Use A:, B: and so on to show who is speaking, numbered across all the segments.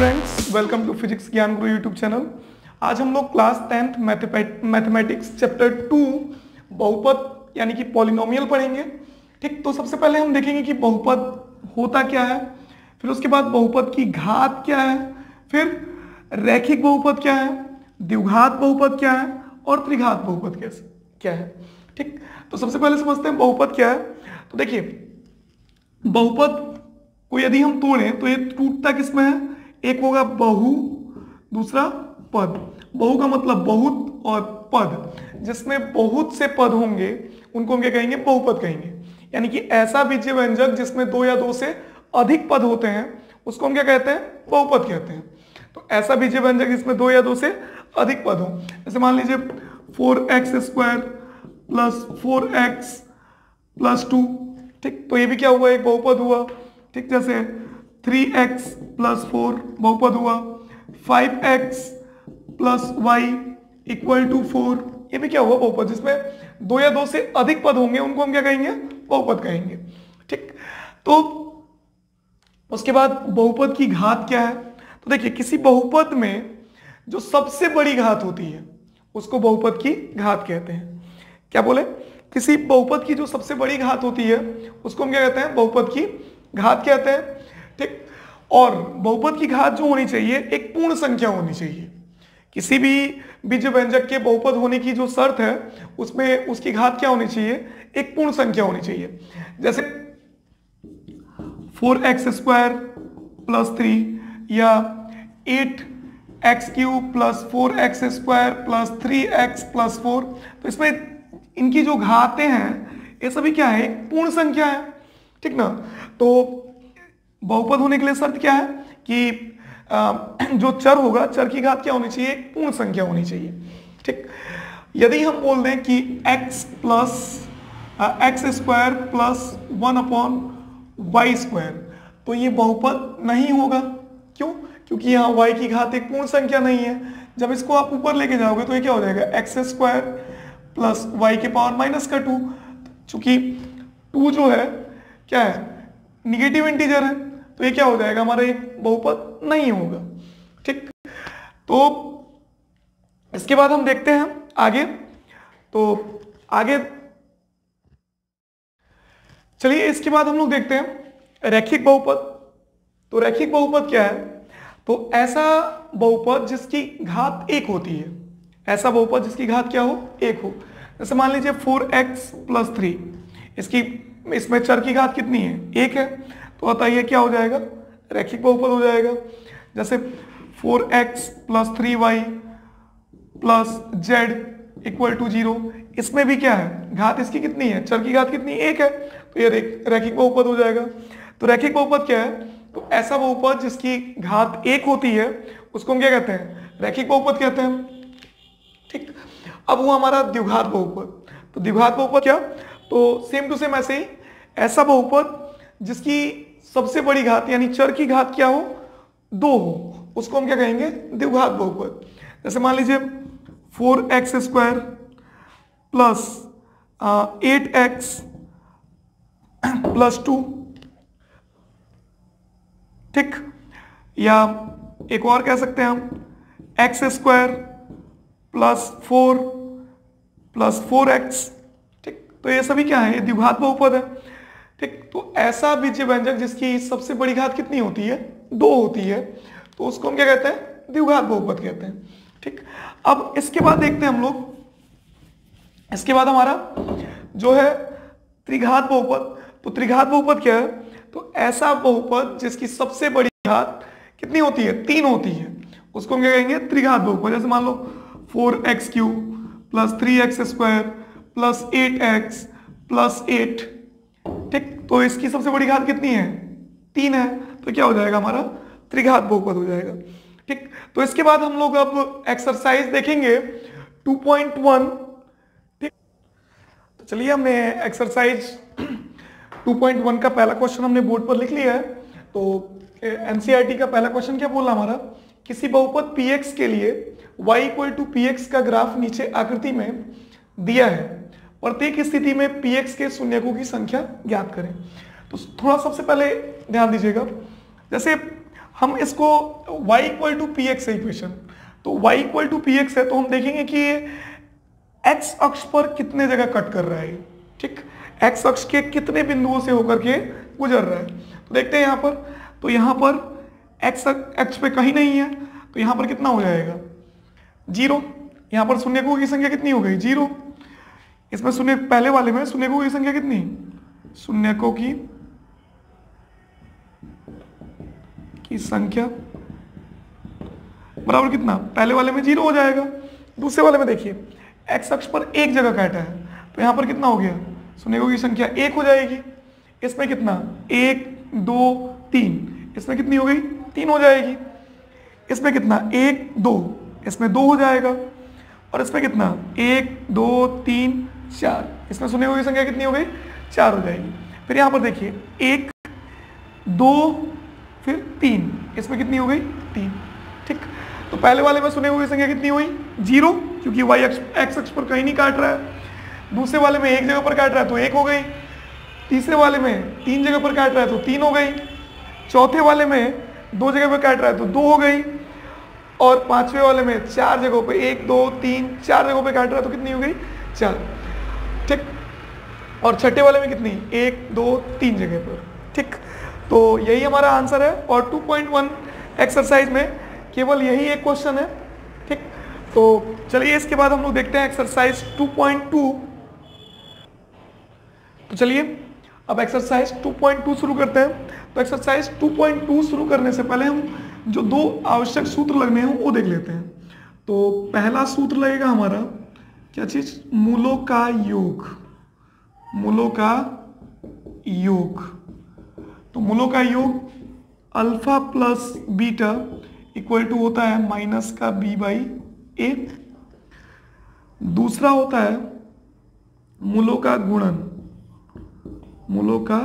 A: Friends, welcome to physics ज्ञान गुरु YouTube channel. आज हम लोग क्लास 10th मैथमेटिक्स चैप्टर 2 बहुपद यानी कि पॉलिनोमियल पढ़ेंगे। ठीक, तो सबसे पहले हम देखेंगे कि बहुपद होता क्या है, फिर उसके बाद बहुपद की घात क्या है, फिर रैखिक बहुपद क्या है, द्विघात बहुपद क्या है और त्रिघात बहुपद क्या है। ठीक, तो सबसे पहले समझते हैं बहुपद क्या है। तो देखिए, बहुपद को यदि हम तोड़ें तो ये टूटता किसमें है, एक होगा बहु, दूसरा पद। बहु का मतलब बहुत और पद जिसमें बहुत से पद होंगे उनको हम क्या कहेंगे, बहुपद कहेंगे। यानी कि ऐसा बीजीय व्यंजक जिसमें दो या दो से अधिक पद होते हैं उसको हम क्या कहते हैं, बहुपद कहते हैं। तो ऐसा बीजीय व्यंजक जिसमें दो या दो से अधिक पद हो, जैसे मान लीजिए 4x² प्लस 4x प्लस 2। ठीक, तो ये भी क्या हुआ, एक बहुपद हुआ। ठीक, जैसे 3x प्लस 4 बहुपद हुआ, 5x plus y equal to 4, ये भी क्या हुआ, बहुपद। जिसमें दो या दो से अधिक पद होंगे उनको हम क्या कहेंगे, बहुपद कहेंगे। ठीक, तो उसके बाद बहुपद की घात क्या है। तो देखिए, किसी बहुपद में जो सबसे बड़ी घात होती है उसको बहुपद की घात कहते हैं। क्या बोले, किसी बहुपद की जो सबसे बड़ी घात होती है उसको हम क्या कहते हैं, बहुपद की घात कहते हैं। ठीक, और बहुपद की घात जो होनी चाहिए एक पूर्ण संख्या होनी चाहिए। किसी भी बीज व्यंजक के बहुपद होने की जो शर्त है उसमें उसकी घात क्या होनी चाहिए, एक पूर्ण संख्या होनी चाहिए। जैसे 4x² प्लस 3 या 8x³ plus 4x² plus 3x plus 4। तो इसमें इनकी जो घातें हैं ये सभी क्या है, एक पूर्ण संख्या है। ठीक ना। तो बहुपद होने के लिए शर्त क्या है कि जो चर होगा, चर की घात क्या होनी चाहिए, एक पूर्ण संख्या होनी चाहिए। ठीक, यदि हम बोल दें कि x plus x² plus 1/y², तो ये बहुपद नहीं होगा। क्यों? क्योंकि यहाँ y की घात एक पूर्ण संख्या नहीं है। जब इसको आप ऊपर लेके जाओगे तो ये क्या हो जाएगा, x² प्लस y के पावर -2। चूंकि 2 जो है क्या है, निगेटिव इंटीजर है, तो ये क्या हो जाएगा, हमारा एक बहुपद नहीं होगा। ठीक, तो इसके बाद हम देखते हैं आगे। तो आगे चलिए, इसके बाद हम लोग देखते हैं रैखिक बहुपद। तो रैखिक बहुपद क्या है, तो ऐसा बहुपद जिसकी घात एक होती है, ऐसा बहुपद जिसकी घात क्या हो, एक हो। जैसे मान लीजिए 4x प्लस 3, इसमें चर की घात कितनी है, एक है, तो अतः ये क्या हो जाएगा, रैखिक बहुपद हो जाएगा। जैसे 4x plus 3y plus z equal to 0, इसमें भी क्या है, घात इसकी कितनी है, चर की घात कितनी, एक है, तो ये रैखिक बहुपद हो जाएगा। तो रैखिक बहुपद क्या है, तो ऐसा बहुपद जिसकी घात एक होती है उसको हम क्या कहते हैं, रैखिक बहुपद कहते हैं। ठीक, अब वो हमारा द्विघात बहुपद। तो द्विघात बहुपद क्या, तो सेम टू सेम ऐसे ही, ऐसा बहुपद जिसकी सबसे बड़ी घात यानी चर की घात क्या हो, 2 हो, उसको हम क्या कहेंगे, द्विघात बहुपद। जैसे मान लीजिए 4x² प्लस 8x प्लस 2। ठीक, या एक और कह सकते हैं हम x² प्लस 4 प्लस 4x। ठीक, तो ये सभी क्या है, ये द्विघात बहुपद है। ठीक, तो ऐसा बीजीय व्यंजक जिसकी सबसे बड़ी घात कितनी होती है, 2 होती है, तो उसको हम क्या कहते हैं, द्विघात बहुपद कहते हैं। ठीक, अब इसके बाद देखते हैं हम लोग, इसके बाद हमारा जो है त्रिघात बहुपद। तो त्रिघात बहुपद क्या है, तो ऐसा बहुपद जिसकी सबसे बड़ी घात कितनी होती है, 3 होती है, उसको हम क्या कहेंगे, त्रिघात बहुपद। जैसे मान लो 4x³ plus 3x² plus 8x plus 8। ठीक, तो इसकी सबसे बड़ी घात कितनी है, 3 है, तो क्या हो जाएगा, हमारा त्रिघात बहुपद हो जाएगा। ठीक, तो इसके बाद हम लोग अब एक्सरसाइज देखेंगे 2.1। ठीक, तो चलिए, हमने एक्सरसाइज 2.1 का पहला क्वेश्चन हमने बोर्ड पर लिख लिया है। तो एनसीईआरटी का पहला क्वेश्चन क्या बोला हमारा, किसी बहुपद px के लिए y इक्वल टू px का ग्राफ नीचे आकृति में दिया है, प्रत्येक स्थिति में px के शून्यकों की संख्या ज्ञात करें। तो थोड़ा सबसे पहले ध्यान दीजिएगा, जैसे हम इसको y equal to P X है इक्वेशन, तो y equal to P X है, तो हम देखेंगे कि ये x अक्ष पर कितने जगह कट कर रहा है, ठीक, x अक्ष के कितने बिंदुओं से होकर के गुजर रहा है। तो देखते हैं यहाँ पर, तो यहाँ पर x अक्ष पे कहीं नहीं है, तो यहाँ पर कितना हो जाएगा 0। यहाँ पर शून्यकों की संख्या कितनी हो गई 0। इसमें शून्य, पहले वाले में शून्यकों की संख्या कितनी, शून्यकों की संख्या बराबर कितना, पहले वाले में 0 हो जाएगा। दूसरे वाले में देखिए x अक्ष पर एक जगह काटा है, तो यहाँ पर कितना हो गया, शून्यकों की संख्या 1 हो जाएगी। इसमें कितना 1 2 3, इसमें कितनी हो गई 3 हो जाएगी। इसमें कितना 1 2, इसमें 2 हो जाएगा। और इसमें कितना 1 2 3 4, इसमें शून्यकों की संख्या कितनी हो गई 4 हो जाएगी। फिर यहाँ पर देखिए 1 2 फिर 3, इसमें कितनी हो गई 3, ठीक। तो पहले वाले में शून्यकों की संख्या कितनी हुई 0, क्योंकि y एक्स अक्ष पर कहीं नहीं काट रहा है। दूसरे वाले में एक जगह पर काट रहा है तो 1 हो गई। तीसरे वाले में 3 जगह पर काट रहा है तो 3 हो गई। चौथे वाले में 2 जगह पर काट रहा है तो 2 हो गई। और पांचवे वाले में 4 जगहों पे 1 2 3 4 जगहों पे काट रहा है तो कितनी हो गई 4, ठीक। और छठे वाले में कितनी 1 2 3 जगह पर, ठीक। तो यही हमारा आंसर है। और 2.1 एक्सरसाइज में केवल यही एक क्वेश्चन है, ठीक। तो चलिए इसके बाद हम लोग देखते हैं एक्सरसाइज 2.2। तो चलिए अब एक्सरसाइज 2.2 शुरू करते हैं। तो एक्सरसाइज 2.2 शुरू करने से पहले हम जो 2 आवश्यक सूत्र लगने हैं वो देख लेते हैं। तो पहला सूत्र लगेगा हमारा क्या चीज, मूलों का योग, मूलों का योग। तो मूलों का योग alpha plus beta equal to होता है माइनस का b बाई ए। दूसरा होता है मूलों का गुणन, मूलों का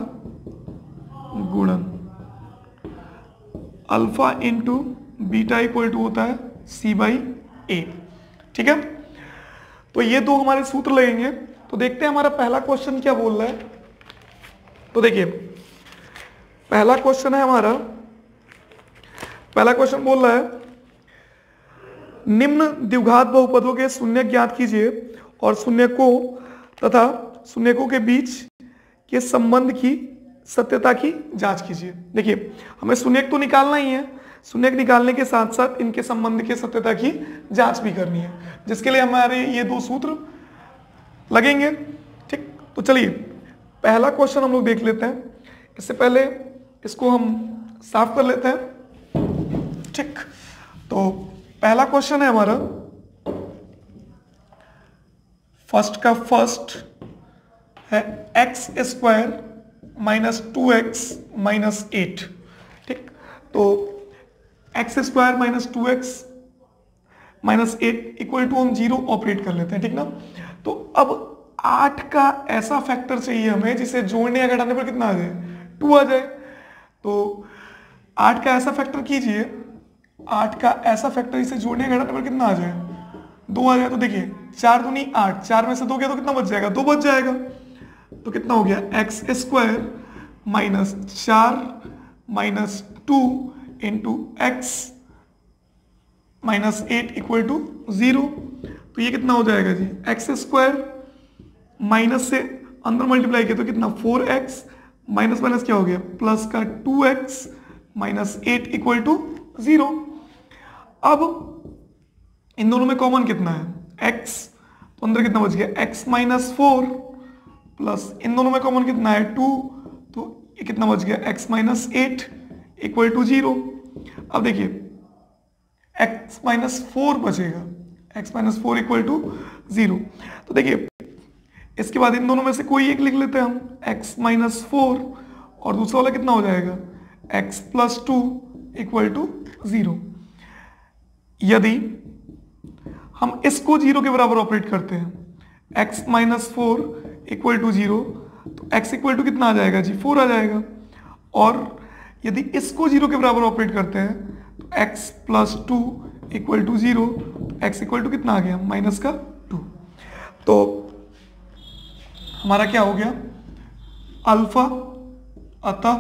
A: गुणन alpha into beta equal to होता है c बाई ए, ठीक है। तो ये 2 हमारे सूत्र लगेंगे। तो देखते हैं हमारा पहला क्वेश्चन क्या बोल रहा है। तो देखिए पहला क्वेश्चन है हमारा, पहला क्वेश्चन बोल रहा है निम्न द्विघात बहुपदों के शून्य ज्ञात कीजिए और शून्यकों तथा शून्यकों के बीच के संबंध की सत्यता की जांच कीजिए। देखिए हमें शून्यक तो निकालना ही है, शून्यक निकालने के साथ साथ इनके संबंध के सत्यता की जांच भी करनी है, जिसके लिए हमारे ये 2 सूत्र लगेंगे, ठीक। तो चलिए पहला क्वेश्चन हम लोग देख लेते हैं। इससे पहले इसको हम साफ कर लेते हैं, ठीक। तो पहला क्वेश्चन है हमारा, फर्स्ट का फर्स्ट है x square minus 2x minus 8, ठीक। तो X square minus 2x minus 8 equal to हम 0 ऑपरेट कर लेते हैं, ठीक ना। तो अब 8 का ऐसा फैक्टर चाहिए हमें जिसे जोड़ने या घटाने पर कितना आ जाए 2 आ जाए। तो 8 का ऐसा फैक्टर कीजिए, 8 का ऐसा फैक्टर इसे जोड़ने या घटाने पर कितना आ जाए 2 आ जाए। तो देखिए 4 दूनी 8, 4 में से 2 गया तो कितना बच जाएगा 2 बच जाएगा। तो कितना हो गया X square minus 4 minus 2 into X minus 8 equal to 0। तो ये कितना हो जाएगा जी, एक्स स्क्वायर माइनस से अंदर मल्टीप्लाई किया तो कितना 4x माइनस माइनस क्या हो गया प्लस का 2x माइनस 8 इक्वल टू 0। अब इन दोनों में कॉमन कितना है x, तो अंदर कितना बच गया x माइनस 4 प्लस इन दोनों में कॉमन कितना है 2, तो ये कितना बच गया x माइनस 8 इक्वल टू 0। अब देखिए x माइनस 4 बचेगा, x माइनस 4 इक्वल टू 0। तो देखिए इसके बाद इन दोनों में से कोई एक लिख लेते हैं हम, x माइनस 4 और दूसरा वाला कितना हो जाएगा x प्लस 2 इक्वल टू 0। यदि हम इसको 0 के बराबर ऑपरेट करते हैं x माइनस 4 इक्वल टू 0, तो x इक्वल टू कितना आ जाएगा जी 4 आ जाएगा। और यदि इसको 0 के बराबर ऑपरेट करते हैं तो x plus 2 equal to 0, x equal to कितना आ गया माइनस का 2। तो हमारा क्या हो गया अल्फा, अतः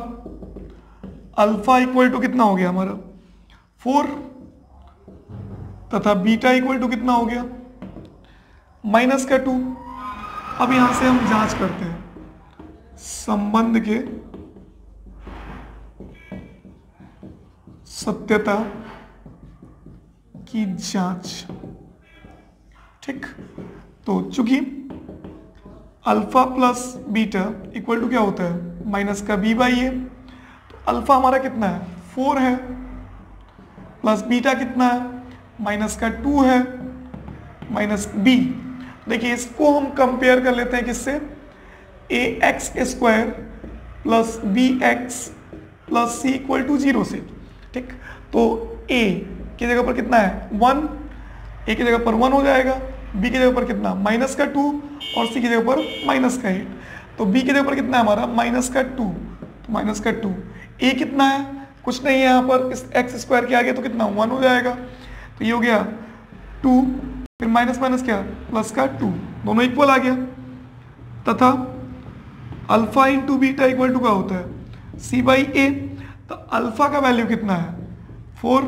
A: अल्फा इक्वल टू कितना हो गया हमारा 4 तथा बीटा इक्वल टू कितना हो गया माइनस का 2। अब यहां से हम जांच करते हैं संबंध के सत्यता की जांच। ठीक, तो चूंकि alpha plus beta equal to क्या होता है माइनस का बी बाई ए, तो अल्फा हमारा कितना है 4 है, प्लस बीटा कितना है माइनस का 2 है, माइनस बी। देखिए इसको हम कंपेयर कर लेते हैं किससे, a x square plus b x plus c equal to 0 से। ठीक, तो ए की जगह पर कितना है 1, ए की जगह पर 1 हो जाएगा, बी की जगह पर कितना माइनस का 2 और सी की जगह पर माइनस का 8। तो बी की जगह पर कितना है हमारा माइनस का 2, तो माइनस का 2। ए कितना है कुछ नहीं है यहाँ पर, इस एक्स स्क्वायर के आगे तो कितना 1 हो जाएगा, तो ये हो गया 2, फिर माइनस माइनस क्या प्लस का 2, दोनों इक्वल आ गया। तथा alpha into beta equal to क्या होता है सी बाई ए। तो अल्फा का वैल्यू कितना है 4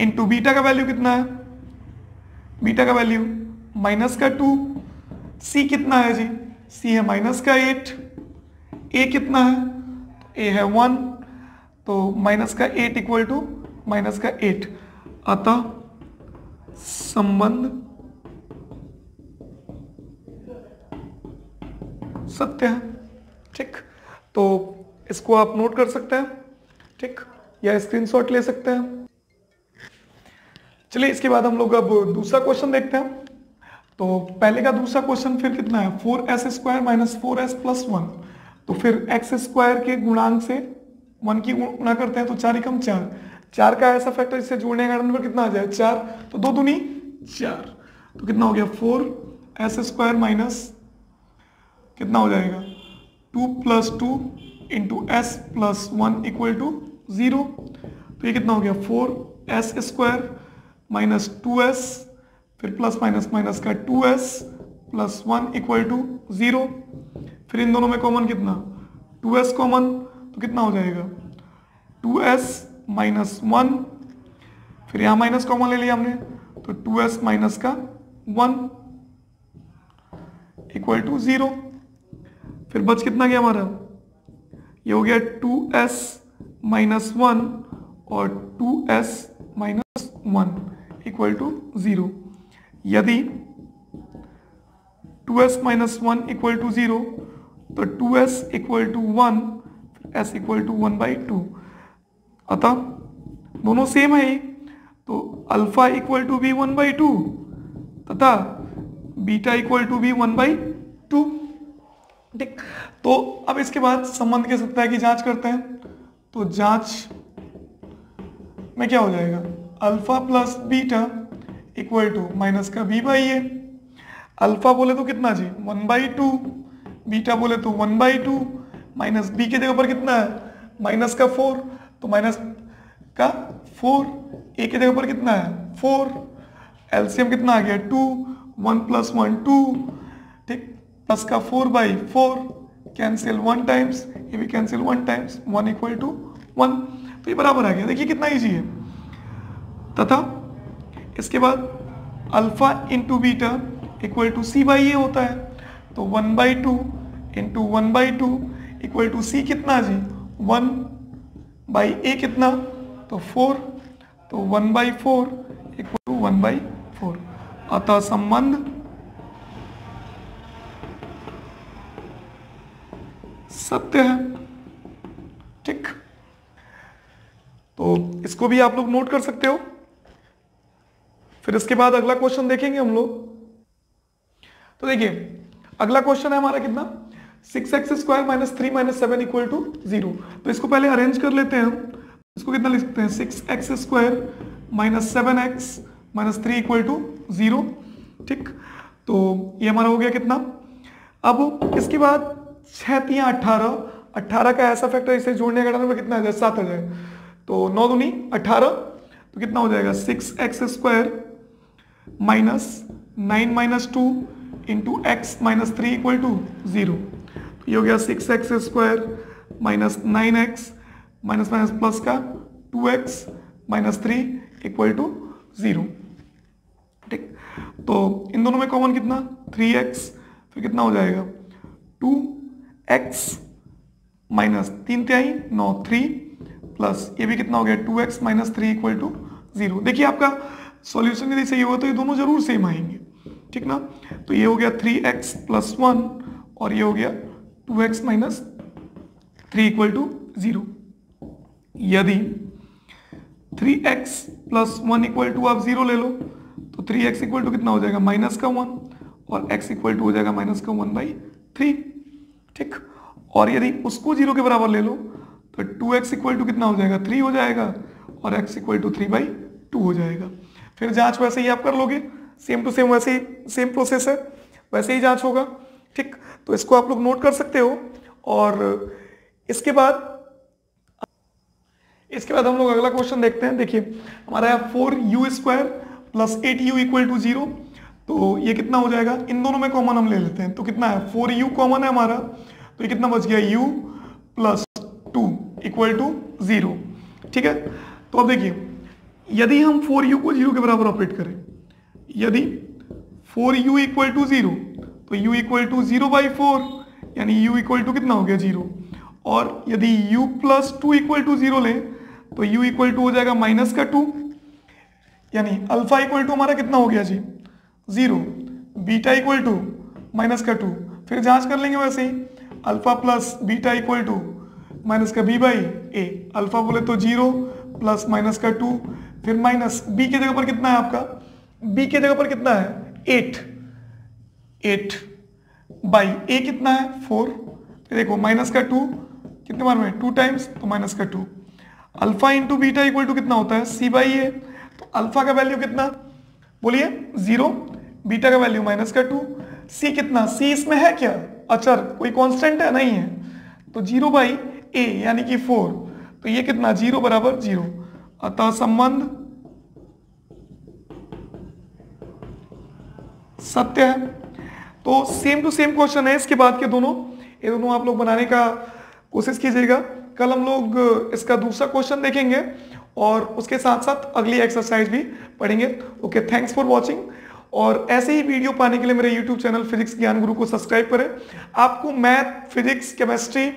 A: इंटू बीटा का वैल्यू कितना है, बीटा का वैल्यू माइनस का 2, सी कितना है जी, सी है माइनस का 8, ए कितना है ए है 1, तो माइनस का 8 इक्वल टू माइनस का 8। अतः संबंध सत्य है। ठीक, तो इसको आप नोट कर सकते हैं, ठीक, या स्क्रीनशॉट ले सकते हैं। चलिए इसके बाद हम लोग अब दूसरा क्वेश्चन देखते हैं। तो पहले का दूसरा क्वेश्चन फिर कितना है 4s square minus 4s plus 1। तो फिर एक्स स्क्वायर के गुणांक से 1 की गुणा करते हैं तो 4 एकम 4, 4 का ऐसा फैक्टर जिससे जोड़ने का नंबर कितना आ जाए 4, तो 2 दूनी 4, तो कितना हो गया 4s स्क्वायर माइनस कितना हो जाएगा 2 plus 2 into S plus 1 equal to 0। तो ये कितना हो गया 4s स्क्वायर माइनस 2s फिर प्लस माइनस माइनस का 2s प्लस 1 इक्वल टू 0। फिर इन दोनों में कॉमन कितना 2s कॉमन, तो कितना हो जाएगा 2s माइनस 1, फिर यहाँ माइनस कॉमन ले लिया हमने तो 2s माइनस का 1 इक्वल टू 0। फिर बच कितना गया हमारा, ये हो गया 2s माइनस 1 और 2s माइनस 1 इक्वल टू 0। यदि 2s माइनस 1 इक्वल टू 0 तो 2s equal to 1 s equal to 1/2। अतः दोनों सेम है, तो अल्फा इक्वल टू भी 1/2 तथा बीटा इक्वल टू भी 1/2। ठीक, तो अब इसके बाद संबंध के सत्ता की जांच करते हैं। तो जांच में क्या हो जाएगा alpha plus beta equal to minus का b बाई ए। अल्फा बोले तो कितना जी 1/2, बीटा बोले तो 1/2, माइनस बी के जगह पर कितना है माइनस का 4, तो माइनस का 4, ए के जगह पर कितना है 4, एलसीएम कितना आ गया 2, 1 प्लस 1 2, ठीक, प्लस का 4/4 कैंसिल 1 टाइम्स, ये भी कैंसिल 1 टाइम्स, 1 इक्वल टू 1, तो ये बराबर आ गया। देखिए कितना इजी है। तथा इसके बाद alpha into beta equal to c by a होता है, तो 1/2 इंटू 1/2 इक्वल टू सी कितना जी 1 बाई ए कितना, तो 4, तो 1/4 इक्वल टू 1/4। अतः संबंध सत्य है। ठीक, तो इसको भी आप लोग नोट कर सकते हो। फिर इसके बाद अगला क्वेश्चन देखेंगे हम लोग। तो देखिए अगला क्वेश्चन है हमारा कितना 6x square minus 3 minus 7 equal to 0। तो इसको पहले अरेंज कर लेते हैं हम। इसको कितना लिख सकते हैं 6x square minus 7x minus 3 equal to 0। ठीक, तो ये हमारा हो गया कितना। अब इसके बाद 6 3 18, 18 का ऐसा फैक्टर इसे जोड़ने का नंबर कितना आ जाए 7 आ जाए, तो 9 दूनी 18, तो कितना हो जाएगा 6x square minus 9 minus 2 into X minus 3 equal to 0। तो ये हो गया 6x square minus 9x minus minus plus का 2x -3 इक्वल टू 0। ठीक, तो इन दोनों में कॉमन कितना 3x, फिर कितना हो जाएगा 2x माइनस 3/3 9 3 प्लस ये भी कितना हो गया 2x माइनस 3 इक्वल टू 0। देखिए आपका सॉल्यूशन यदि सही हुआ तो ये दोनों जरूर सेम आएंगे, ठीक ना। तो ये हो गया 3x प्लस 1 और ये हो गया 2x माइनस 3 इक्वल टू 0। यदि 3x प्लस 1 इक्वल टू आप 0 ले लो तो 3x इक्वल टू कितना हो जाएगा माइनस का 1 और x इक्वल टू हो जाएगा माइनस का 1/3। ठीक, और यदि उसको 0 के बराबर ले लो तो 2x इक्वल टू कितना हो जाएगा 3 हो जाएगा और x इक्वल टू 3/2 हो जाएगा। फिर जांच वैसे ही आप कर लोगे, सेम टू सेम, वैसे ही सेम प्रोसेस है, वैसे ही जांच होगा। ठीक, तो इसको आप लोग नोट कर सकते हो। और इसके बाद हम लोग अगला क्वेश्चन देखते हैं। देखिए हमारा है 4u² plus 8u equal to 0। तो ये कितना हो जाएगा, इन दोनों में कॉमन हम ले लेते हैं, तो कितना है 4u कॉमन है हमारा, तो ये कितना बच गया u प्लस 2 इक्वल टू 0। ठीक है, तो अब देखिए यदि हम 4u को 0 के बराबर ऑपरेट करें, यदि 4u इक्वल टू 0 तो u इक्वल टू 0/4 यानी u इक्वल टू कितना हो गया 0। और यदि u प्लस 2 इक्वल टू 0 लें तो u इक्वल टू हो जाएगा माइनस का 2 यानी अल्फा इक्वल टू हमारा कितना हो गया जी 0, बीटा इक्वल टू माइनस का 2। फिर जांच कर लेंगे वैसे ही, alpha plus beta equal to minus का b/a। अल्फा बोले तो 0 प्लस माइनस का 2, फिर माइनस b के जगह पर कितना है आपका, b के जगह पर कितना है 8 बाई a कितना है 4। फिर देखो माइनस का 2 कितने बार में 2 टाइम्स, तो माइनस का 2। Alpha into beta equal to कितना होता है c/a। तो अल्फा का वैल्यू कितना बोलिए 0, बीटा का वैल्यू माइनस का 2, c कितना, c इसमें है क्या अचर, कोई कांस्टेंट है नहीं है, तो 0/a यानी कि 4। तो ये कितना 0 बराबर 0, अतः संबंध सत्य है। तो सेम टू सेम क्वेश्चन है इसके बाद के दोनों, ये दोनों आप लोग बनाने का कोशिश कीजिएगा। कल हम लोग इसका दूसरा क्वेश्चन देखेंगे और उसके साथ साथ अगली एक्सरसाइज भी पढ़ेंगे। Okay, thanks for watching. और ऐसे ही वीडियो पाने के लिए मेरे यूट्यूब चैनल फिजिक्स ज्ञान गुरु को सब्सक्राइब करें। आपको मैथ, फिजिक्स, केमिस्ट्री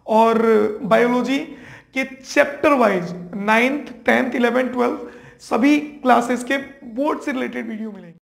A: और बायोलॉजी के chapter wise 9th, 10th, 11th, 12th सभी क्लासेस के बोर्ड से रिलेटेड वीडियो मिलेंगे।